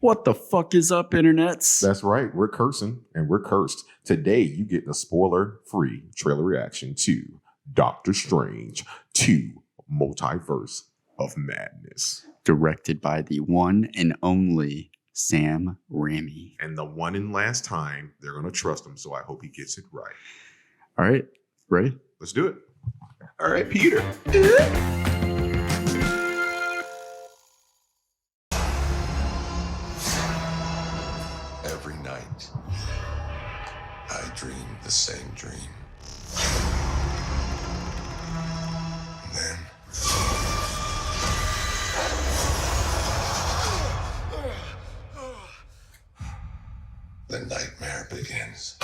What the fuck is up, internets? That's right. We're cursing and we're cursed. Today, you get the spoiler-free trailer reaction to Doctor Strange 2 Multiverse of Madness. Directed by the one and only Sam Raimi. And the one and last time, they're going to trust him, so I hope he gets it right. All right. Ready? Let's do it. All right, Peter. Every night, I dream the same dream. And then, the nightmare begins.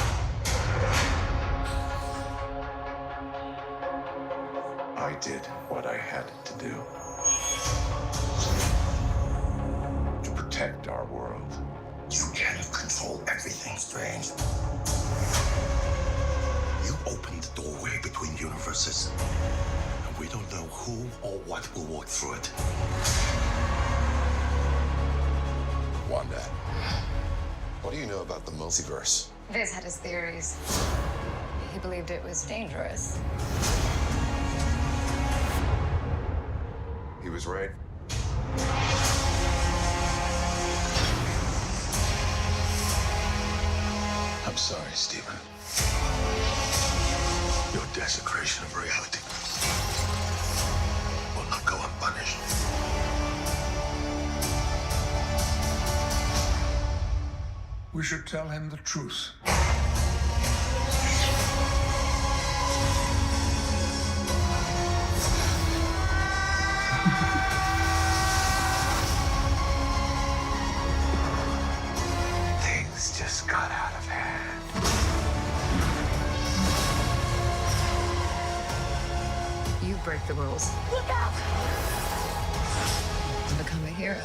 I did what I had to do to protect our world. You cannot control everything, Strange. You opened the doorway between universes, and we don't know who or what will walk through it. Wanda, what do you know about the multiverse? Viz had his theories. He believed it was dangerous. He was right. I'm sorry, Stephen. Your desecration of reality will not go unpunished. We should tell him the truth. Things just got out of hand. You break the rules. Look out! You become a hero.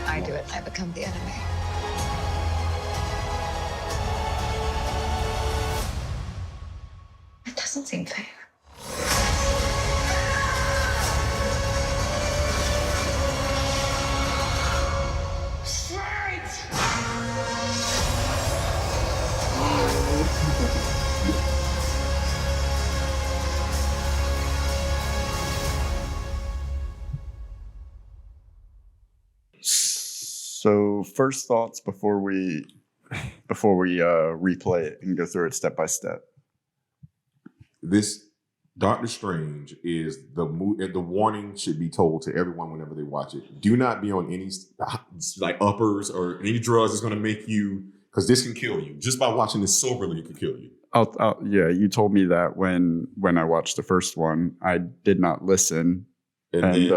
I do it. I become the enemy. It doesn't seem fair. So first thoughts before we replay it and go through it step by step. This Doctor Strange is the warning should be told to everyone whenever they watch it. Do not be on any like uppers or any drugs that's going to make you, because this can kill you. Just by watching this soberly, it could kill you. Yeah, you told me that when I watched the first one. I did not listen. And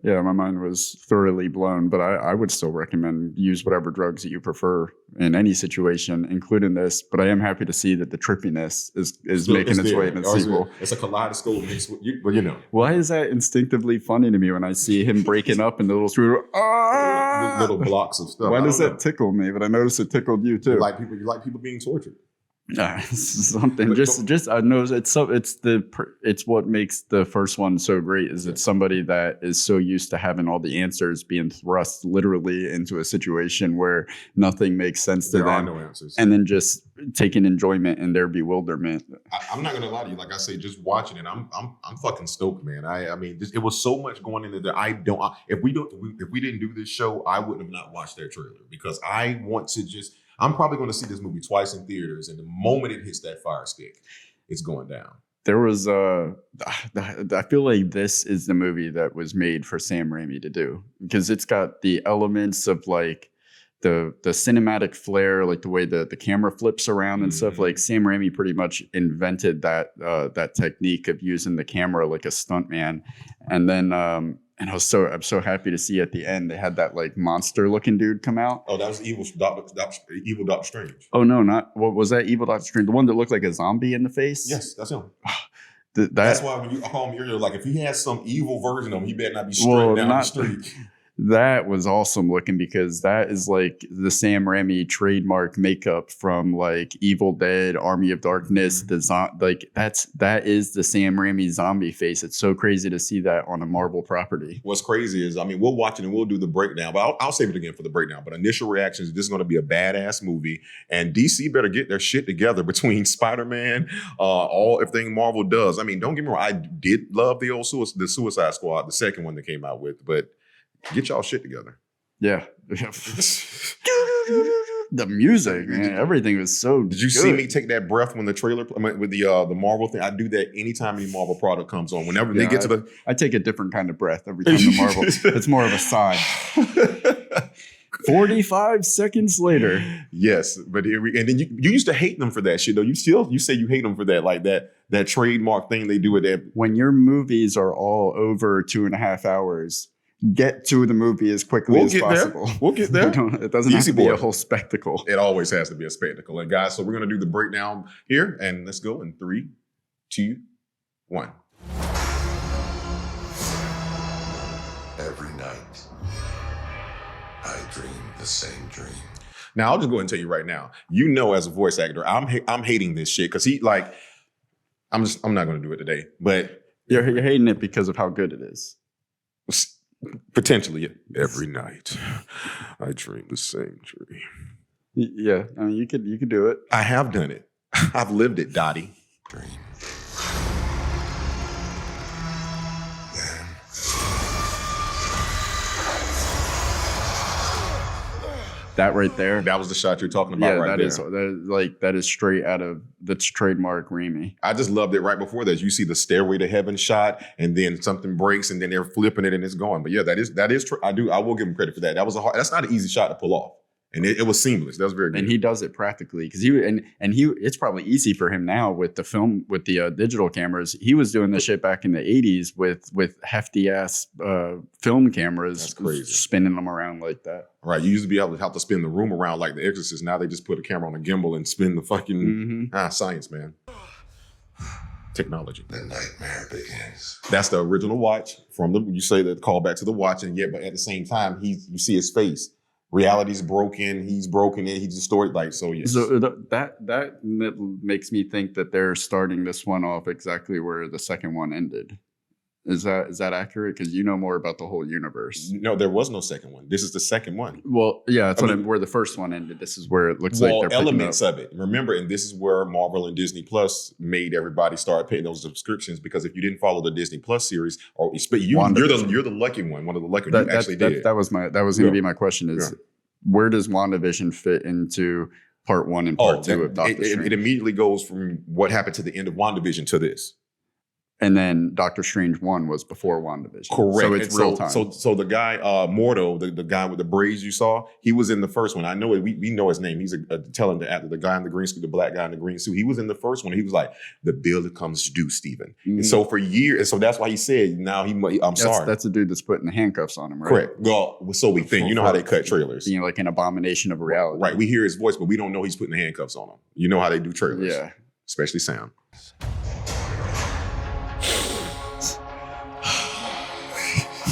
my mind was thoroughly blown. But I would still recommend use whatever drugs that you prefer in any situation, including this. But I am happy to see that the trippiness is making its way in the sequel. It's a kaleidoscope mixed with you, but you know. Why is that instinctively funny to me when I see him breaking up into little little blocks of stuff? Why does that tickle me? But I noticed it tickled you too. You like people being tortured. Something just I know it's what makes the first one so great is it's somebody that is so used to having all the answers being thrust literally into a situation where nothing makes sense to them. There are no answers, and then just taking enjoyment in their bewilderment. I'm not gonna lie to you, like I say, just watching it, I'm fucking stoked, man. I mean, it was so much going into there. If we didn't do this show, I wouldn't have not watched their trailer because I want to just. I'm probably going to see this movie twice in theaters, and the moment it hits that fire stick, it's going down. There was I feel like this is the movie that was made for Sam Raimi to do because it's got the elements of like the cinematic flair, like the way the camera flips around and stuff. Like Sam Raimi pretty much invented that technique of using the camera like a stuntman, and then. And I'm so happy to see at the end they had that like monster looking dude come out. Oh, that was evil Doctor Strange. Oh no, not what was that? Evil Doctor Strange, the one that looked like a zombie in the face. Yes, that's him. That's why when you call him earlier, like if he has some evil version of him, he better not be straight down the street. That was awesome looking because that is like the Sam Raimi trademark makeup from like Evil Dead, Army of Darkness. That is the Sam Raimi zombie face. It's so crazy to see that on a Marvel property. What's crazy is, I mean, we'll watch it and we'll do the breakdown, but I'll save it again for the breakdown. But initial reactions, this is going to be a badass movie, and DC better get their shit together between Spider-Man, everything Marvel does. I mean, don't get me wrong, I did love the Suicide Squad, the second one that came out with, but get y'all shit together. Yeah. The music, man, everything was so Did you see me take that breath when the trailer, with the Marvel thing? I do that anytime any Marvel product comes on. Whenever they get to the... I take a different kind of breath every time the Marvel. It's more of a sigh. 45 seconds later. Yes, but here we... And then you used to hate them for that shit, though. You say you hate them for that, like that trademark thing they do with that. When your movies are all over 2.5 hours... Get to the movie as quickly as possible. There. We'll get there. It doesn't have to be a whole spectacle. It always has to be a spectacle. And guys, so we're going to do the breakdown here. And let's go in 3, 2, 1. Every night, I dream the same dream. Now, I'll just go ahead and tell you right now. You know, as a voice actor, I'm hating this shit because I'm not going to do it today. But you're hating it because of how good it is. Potentially, every night I dream the same dream. Yeah, I mean, you could do it. I have done it. I've lived it, Dottie. Dream. That right there. That was the shot you're talking about, right there. That is straight out of that's trademark Raimi. I just loved it right before that. You see the Stairway to Heaven shot, and then something breaks, and then they're flipping it, and it's gone. But yeah, that is true. I will give him credit for that. That's not an easy shot to pull off. And it was seamless. That was very good. And he does it practically because it's probably easy for him now with the film, with the digital cameras. He was doing this shit back in the 80s with hefty ass film cameras. That's crazy. Spinning them around like that. Right. You used to be able to have to spin the room around like The Exorcist. Now they just put a camera on a gimbal and spin the fucking science, man. Technology. The nightmare begins. That's the original watch you say the call back to the watch, and yet, but at the same time, you see his face. Reality's broken. He's broken it. He's distorted. Yes. So that makes me think that they're starting this one off exactly where the second one ended. Is that accurate? Because you know more about the whole universe. No, there was no second one. This is the second one. Well, yeah, that's where the first one ended. This is where it looks like they're elements of it. Remember, and this is where Marvel and Disney Plus made everybody start paying those subscriptions, because if you didn't follow the Disney Plus series, or you're the lucky one, one of the lucky ones you actually did. That was going to be my question: is where does WandaVision fit into part 1 and part 2 of Doctor Strange? It immediately goes from what happened to the end of WandaVision to this. And then Doctor Strange 1 was before WandaVision. Correct. So it's real time. So the guy, Mordo, the guy with the braids you saw, he was in the first one. I know it. We know his name. He's telling the guy in the green suit, the black guy in the green suit. He was in the first one. He was like, the bill that comes due, Stephen. And so for years, and so that's why he said, sorry. That's the dude that's putting the handcuffs on him, right? Correct. Well, so we think. You know how they cut trailers. Being like an abomination of reality. Right. We hear his voice, but we don't know he's putting the handcuffs on him. You know how they do trailers. Yeah. Especially Sam.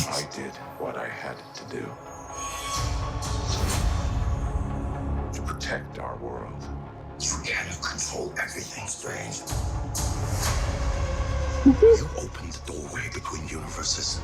I did what I had to do to protect our world. You can't control everything, Strange. You opened the doorway between universes.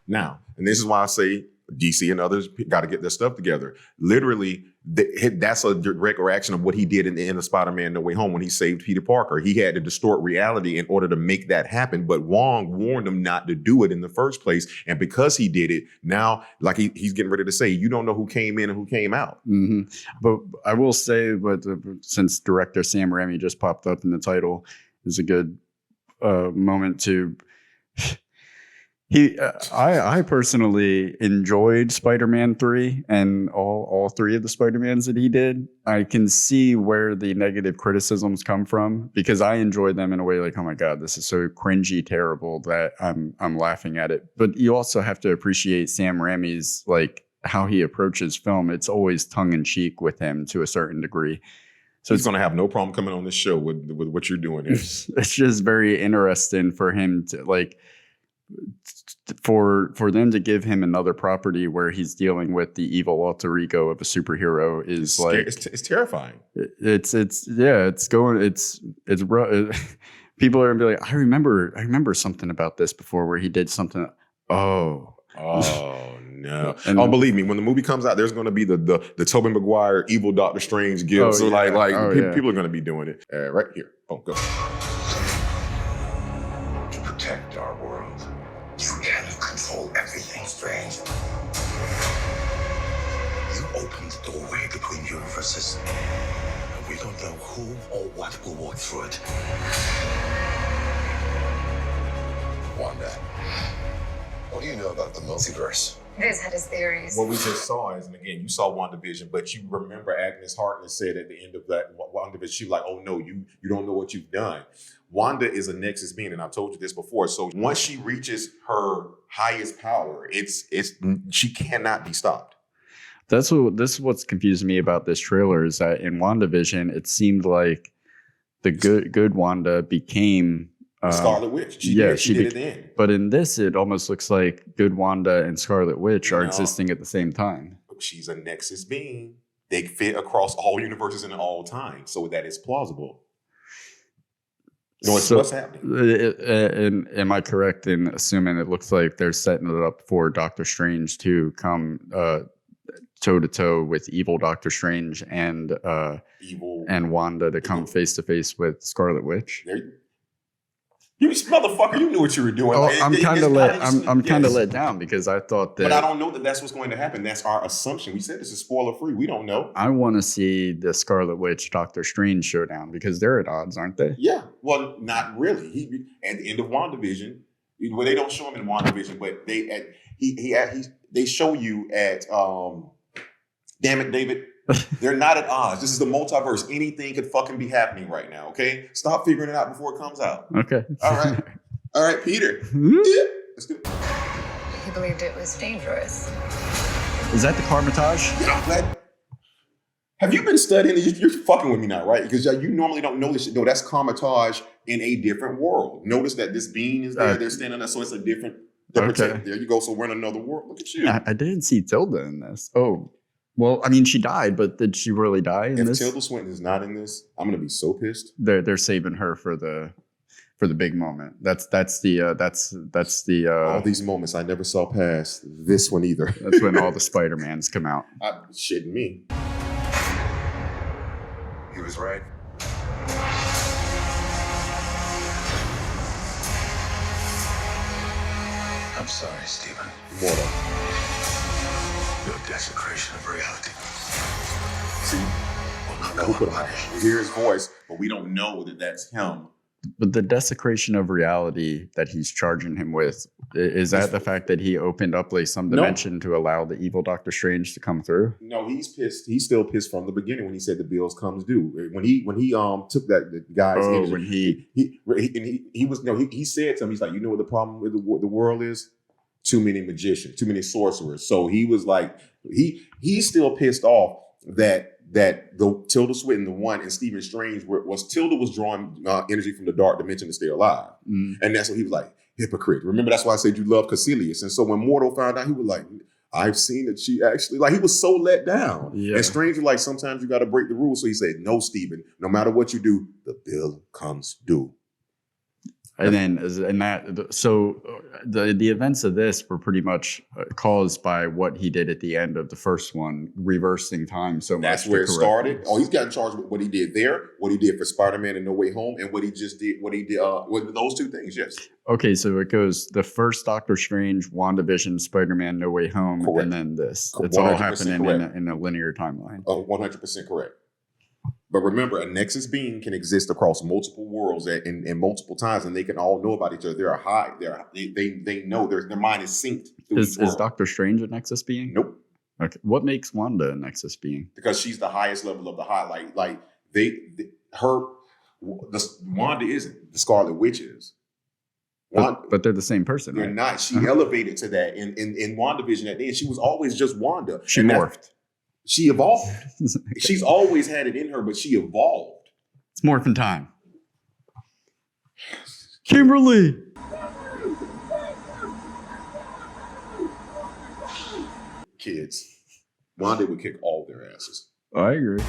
Now, and this is why I say DC and others got to get their stuff together. Literally, that's a direct reaction of what he did in the end of Spider-Man No Way Home when he saved Peter Parker. He had to distort reality in order to make that happen, but Wong warned him not to do it in the first place. And because he did it, now, like he's getting ready to say, you don't know who came in and who came out. Mm-hmm. But I will say, since director Sam Raimi just popped up in the title, is a good moment to... I personally enjoyed Spider-Man 3 and all 3 of the Spider-Mans that he did. I can see where the negative criticisms come from, because I enjoy them in a way like, oh my God, this is so cringy terrible that I'm laughing at it. But you also have to appreciate Sam Raimi's, like, how he approaches film. It's always tongue in cheek with him to a certain degree. So he's going to have no problem coming on this show with what you're doing. It's just very interesting for him to, like, for them to give him another property where he's dealing with the evil alter ego of a superhero is it's terrifying. It's people are gonna be like, I remember something about this before where he did something. Oh no! And believe me, when the movie comes out, there's going to be the Tobey Maguire evil Doctor Strange gift. Oh, so yeah. people are going to be doing it right here. Oh, go. To protect our world, you can't control everything, Strange. You opened the doorway between universes, and we don't know who or what will walk through it. Wanda, what do you know about the multiverse? Viz had his theories. What we just saw is, and again, you saw WandaVision, but you remember Agnes Harkness said at the end of that WandaVision, she was like, oh no, you don't know what you've done. Wanda is a Nexus being, and I've told you this before. So once she reaches her highest power, she cannot be stopped. this is what's confused me about this trailer is that in WandaVision, it seemed like the good Wanda became Scarlet Witch. She did at the end. But in this, it almost looks like good Wanda and Scarlet Witch are existing at the same time. She's a Nexus being. They fit across all universes and all time, so that is plausible. What's happening? Am I correct in assuming it looks like they're setting it up for Doctor Strange to come toe to toe with evil Doctor Strange and Wanda to come face to face with Scarlet Witch? You motherfucker! You knew what you were doing. Oh, I'm kind of let down because I thought that. But I don't know that that's what's going to happen. That's our assumption. We said this is spoiler free. We don't know. I want to see the Scarlet Witch Doctor Strange showdown because they're at odds, aren't they? Yeah. Well, not really. He at the end of WandaVision, well, they don't show him in WandaVision, but they show you at damn it, David. They're not at odds. This is the multiverse. Anything could fucking be happening right now, okay? Stop figuring it out before it comes out. Okay. All right, Peter. Yeah. Let's do it. He believed it was dangerous. Is that the Carmitage? You know, I'm glad. Have you been studying? You're fucking with me now, right? Because you normally don't know this shit. No, that's Carmitage in a different world. Notice that this being is there. They're standing there, so it's a different. Okay. There you go. So we're in another world. Look at you. I didn't see Tilda in this. Oh. Well, I mean, she died, but did she really die in this? If Tilda Swinton is not in this, I'm gonna be so pissed. They're saving her for the big moment. That's the all these moments I never saw past this one either. That's when all the SpiderMans come out. Shitting me. He was right. I'm sorry, Stephen. Mortal. Your desecration of reality. See, we hear his voice, but we don't know that that's him. But the desecration of reality that he's charging him with, is that the fact that he opened up like some dimension to allow the evil Doctor Strange to come through? No, he's pissed. He's still pissed from the beginning when he said the bills comes due. When he took that the guy's energy, when he said to him, he's like, you know what the problem with the world is? Too many magicians, too many sorcerers. So he was like, he's still pissed off that the Tilda Swinton, the one, and Stephen Strange Tilda was drawing energy from the dark dimension to stay alive. And that's what he was like, hypocrite. Remember, that's why I said you love Caecilius. And so when Mortal found out, he was like, I've seen that she actually, like, he was so let down. Yeah. And Strange was like, sometimes you got to break the rules. So he said, no, Stephen, no matter what you do, the bill comes due. And then, the events of this were pretty much caused by what he did at the end of the first one, reversing time so much. That's where it started. Oh, he's got in charge with what he did there, what he did for SpiderMan and No Way Home, and what he did with those two things. Yes. Okay, so it goes the first Doctor Strange, WandaVision, SpiderMan, No Way Home, correct. And then this. It's all happening in a linear timeline. 100% correct. But remember, a Nexus being can exist across multiple worlds and multiple times, and they can all know about each other. They're high. They know their mind is synced. Is Doctor Strange a Nexus being? Nope. Okay. What makes Wanda a Nexus being? Because she's the highest level of the high. Wanda isn't. The Scarlet Witch is. But they're the same person. They're not. She elevated to that in WandaVision at the end. She was always just Wanda. She morphed. She evolved. She's always had it in her, but she evolved. It's morphin' time. Kimberly! kids, Wanda would kick all their asses. I agree.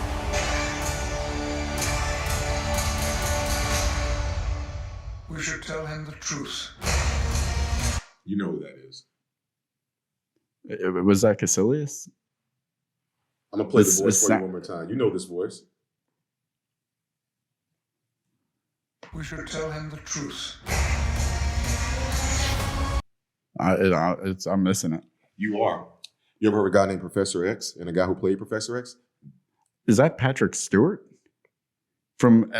We should tell him the truth. You know who that is. Was that Caecilius? I'm gonna play the It's- voice it's for you Sa- one more time. You know this voice. We should tell him the truth. I'm missing it. You are. You ever heard of a guy named Professor X and a guy who played Professor X? Is that Patrick Stewart? From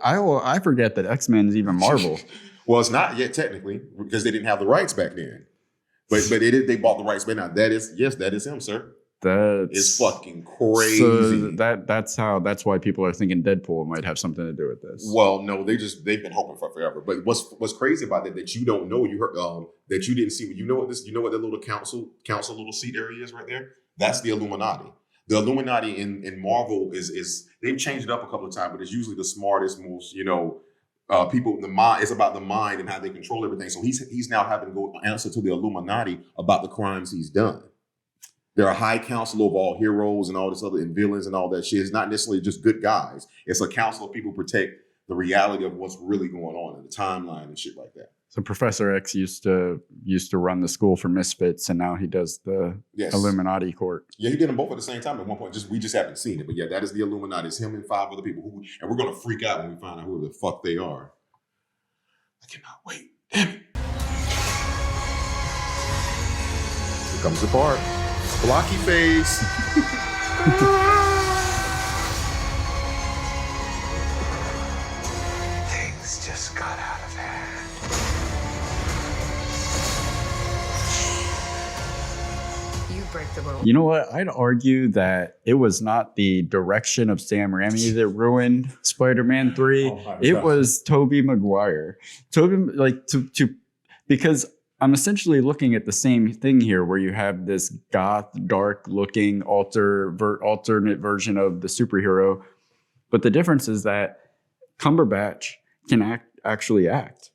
I forget that X-Men is even Marvel. Well, it's not yet technically because they didn't have the rights back then. But they bought the rights back now. That is him, sir. It's fucking crazy. So that's why people are thinking Deadpool might have something to do with this. Well, no, they've been hoping for forever. But what's crazy about that you don't know, you heard that you didn't see. You know what the little council little seat area is right there? That's the Illuminati. The Illuminati in Marvel is they've changed it up a couple of times, but it's usually the smartest, most people. The mind. It's about the mind and how they control everything. So he's now having to go answer to the Illuminati about the crimes he's done. They're a high council of all heroes and all this other and villains and all that shit. It's not necessarily just good guys. It's a council of people who protect the reality of what's really going on in the timeline and shit like that. So Professor X used to run the school for misfits, and now he does the Illuminati court. Yeah, he did them both at the same time at one point. We just haven't seen it. But yeah, that is the Illuminati. It's him and 5 other people and we're gonna freak out when we find out who the fuck they are. I cannot wait. Damn it. Here comes the part. Blocky face. Things just got out of hand. You break the rules. You know what? I'd argue that it was not the direction of Sam Raimi that ruined Spider-Man 3. Oh, it was Tobey Maguire. Because I'm essentially looking at the same thing here where you have this goth, dark-looking alternate version of the superhero. But the difference is that Cumberbatch can actually act.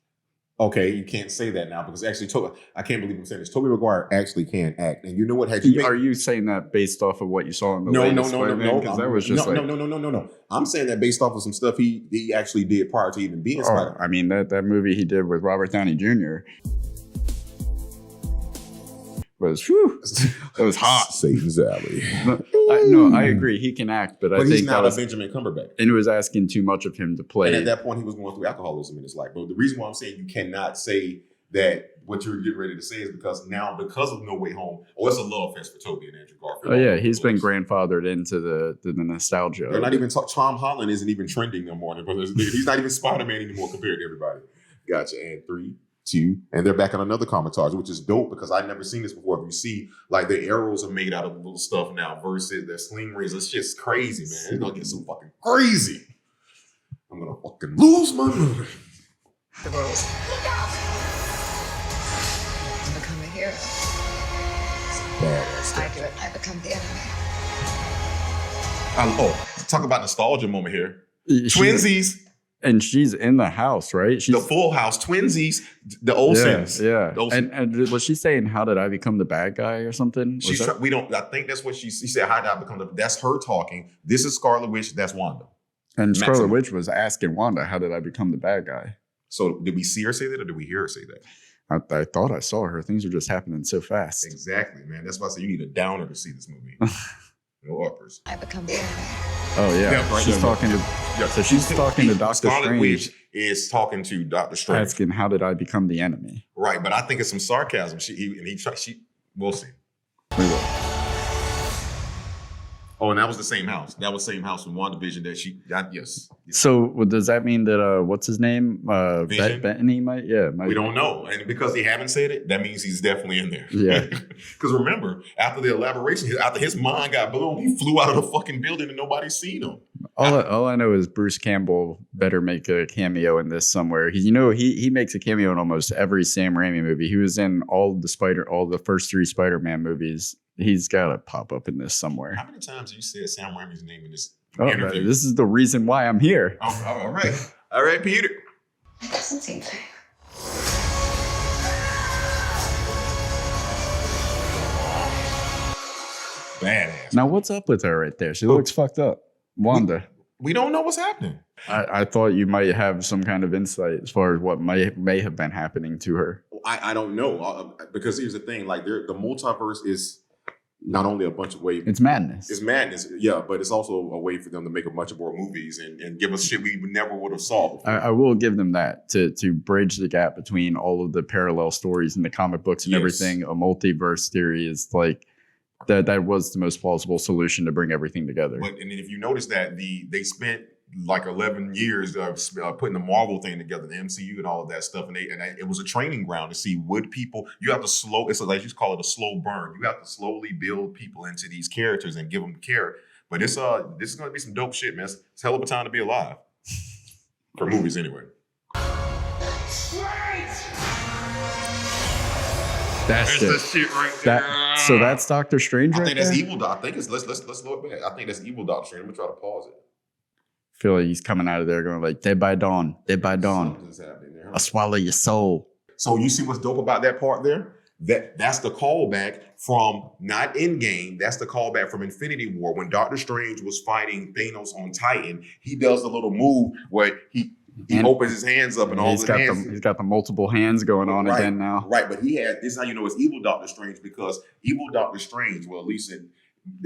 Okay, you can't say that now because actually, I can't believe I'm saying this. Tobey Maguire actually can act, and you know what? Are you saying that based off of what you saw in the latest Spider-Man? Because that was just no. I'm saying that based off of some stuff he actually did prior to even being Spider-Man. I mean that movie he did with Robert Downey Jr. It was hot. Satan's Alley. I agree. He can act, but I think he's not a Benjamin Cumberbatch. And it was asking too much of him to play. And at that point, he was going through alcoholism in his life. But the reason why I'm saying you cannot say that what you're getting ready to say is because of No Way Home, it's a love fest for Tobey and Andrew Garfield. Oh yeah, he's been grandfathered into the nostalgia. They're not even Tom Holland isn't even trending no more. He's not even Spider-Man anymore compared to everybody. Gotcha. And 3, 2, and they're back on another commentage, which is dope because I've never seen this before. If you see, like the arrows are made out of little stuff now versus their sling rings. It's just crazy, man. It's gonna get so fucking crazy. I'm gonna fucking lose my mind. The rules. I become a hero. I do it. I become the enemy. Talk about nostalgia moment here. Twinsies. And she's in the house, right? She's the full house, twinsies, the Olsens. Yeah. The Olsen. And was she saying, "How did I become the bad guy?" or something? I think that's what she said. How did I become that's her talking. This is Scarlet Witch. That's Wanda. And Scarlet Witch was asking Wanda, "How did I become the bad guy?" So did we see her say that, or did we hear her say that? I thought I saw her. Things are just happening so fast. Exactly, man. That's why I say you need a downer to see this movie. No uppers. I become the enemy. Oh yeah, right, she's talking to. Yeah, so she's talking to Doctor Scarlet Strange. Witch is talking to Doctor Strange, asking, "How did I become the enemy?" Right, but I think it's some sarcasm. We'll see. We will. Oh, and that was the same house. That was the same house from WandaVision that she got. Yes. So does that mean that what's his name? Bettany might. We don't know, and because they haven't said it, that means he's definitely in there. Yeah. Because remember, after the elaboration, after his mind got blown, he flew out of the fucking building and nobody's seen him. All I know is Bruce Campbell better make a cameo in this somewhere. He makes a cameo in almost every Sam Raimi movie. He was in all the first 3 Spider-Man movies. He's got to pop up in this somewhere. How many times have you said Sam Raimi's name in this interview? This is the reason why I'm here. All right. All right, Peter. It doesn't seem fair. badass. Now, what's up with her right there? She looks fucked up. Wanda. We don't know what's happening. I thought you might have some kind of insight as far as what may have been happening to her. I don't know because here's the thing: like the multiverse is not only a bunch of ways. It's madness. It's madness, yeah, but it's also a way for them to make a bunch of more movies and give us shit we never would have saw before. I will give them that to bridge the gap between all of the parallel stories in the comic books and everything. A multiverse theory is like that was the most plausible solution to bring everything together. But and if you notice that they spent like 11 years putting the Marvel thing together, the MCU and all of that stuff, and it was a training ground to see would people. You have to it's like you call it a slow burn. You have to slowly build people into these characters and give them care. But this is going to be some dope shit, man. It's a hell of a time to be alive for movies, anyway. That's the shit right there. So that's Doctor Strange. I think that's evil. I think it's let's look back. I think that's evil Doctor Strange. Let me try to pause it. Feel like he's coming out of there going like, "Dead by dawn, dead by dawn. Something's happening there. I'll swallow your soul." So you see what's dope about that part there? That's the callback from not Endgame. That's the callback from Infinity War when Doctor Strange was fighting Thanos on Titan. He does the little move where he opens his hands up and all the hands. He's got the multiple hands going on again now. Right, but this is how you know it's evil Doctor Strange, because evil Doctor Strange, well, at least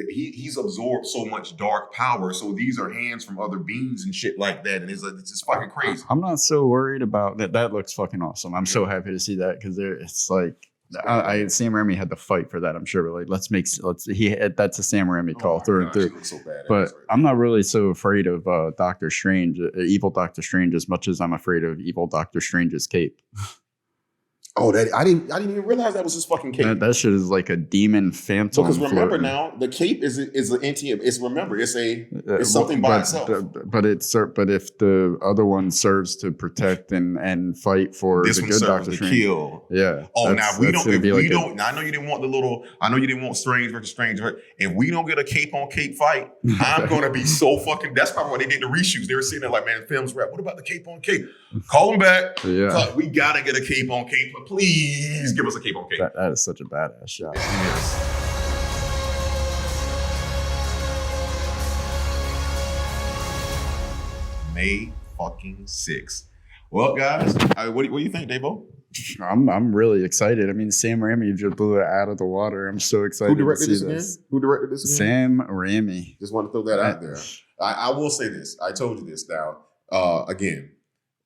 he's absorbed so much dark power. So these are hands from other beings and shit like that. And it's just fucking crazy. I'm not so worried about that. That looks fucking awesome. I'm so happy to see that because it's like Sam Raimi had to fight for that. I'm sure. Like that's a Sam Raimi call through and through. So but I'm not really so afraid of Doctor Strange, evil Doctor Strange, as much as I'm afraid of evil Doctor Strange's cape. Oh, I didn't even realize that was his fucking cape. That shit is like a demon phantom. Because remember now, the cape is an anti. It's something by itself. But if the other one serves to protect and fight for this the one good serves Doctor to Strange. kill. Yeah. Oh, now if we don't. If we don't. Now I know you didn't want I know you didn't want Strange versus Strange. If we don't get a cape on cape fight, I'm gonna be so fucking. That's probably why they did the reshoots. They were sitting there like, man, film's rap. What about the cape on cape? Call them back. Yeah. We gotta get a cape on cape. Please give us a cape on cape. That is such a badass shot. May fucking 6th. Well, guys, what do you think, Davo? I'm really excited. I mean, Sam Raimi just blew it out of the water. I'm so excited to see this. Who directed this again? Sam Raimi. Just want to throw that out there. I will say this. I told you this now. Again,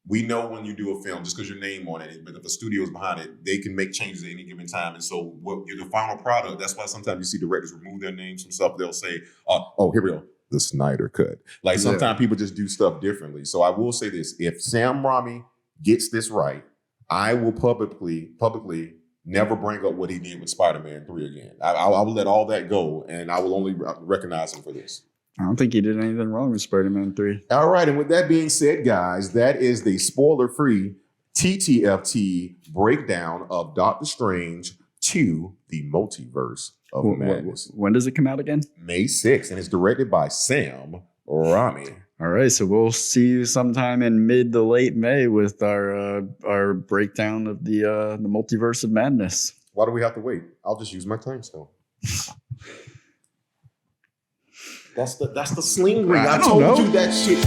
we know when you do a film, just because your name on it, but if the studio's behind it, they can make changes at any given time. And so the final product, that's why sometimes you see directors remove their names from stuff. They'll say, oh, here we go. The Snyder Cut. Like sometimes people just do stuff differently. So I will say this. If Sam Raimi gets this right, I will publicly never bring up what he did with Spider-Man 3 again. I will let all that go, and I will only recognize him for this. I don't think he did anything wrong with Spider-Man 3. All right, and with that being said, guys, that is the spoiler-free TTFT breakdown of Doctor Strange 2, the Multiverse of Madness. When does it come out again? May 6th, and it's directed by Sam Raimi. All right, so we'll see you sometime in mid to late May with our breakdown of the Multiverse of Madness. Why do we have to wait? I'll just use my time stone. That's the sling ring. I told you that shit.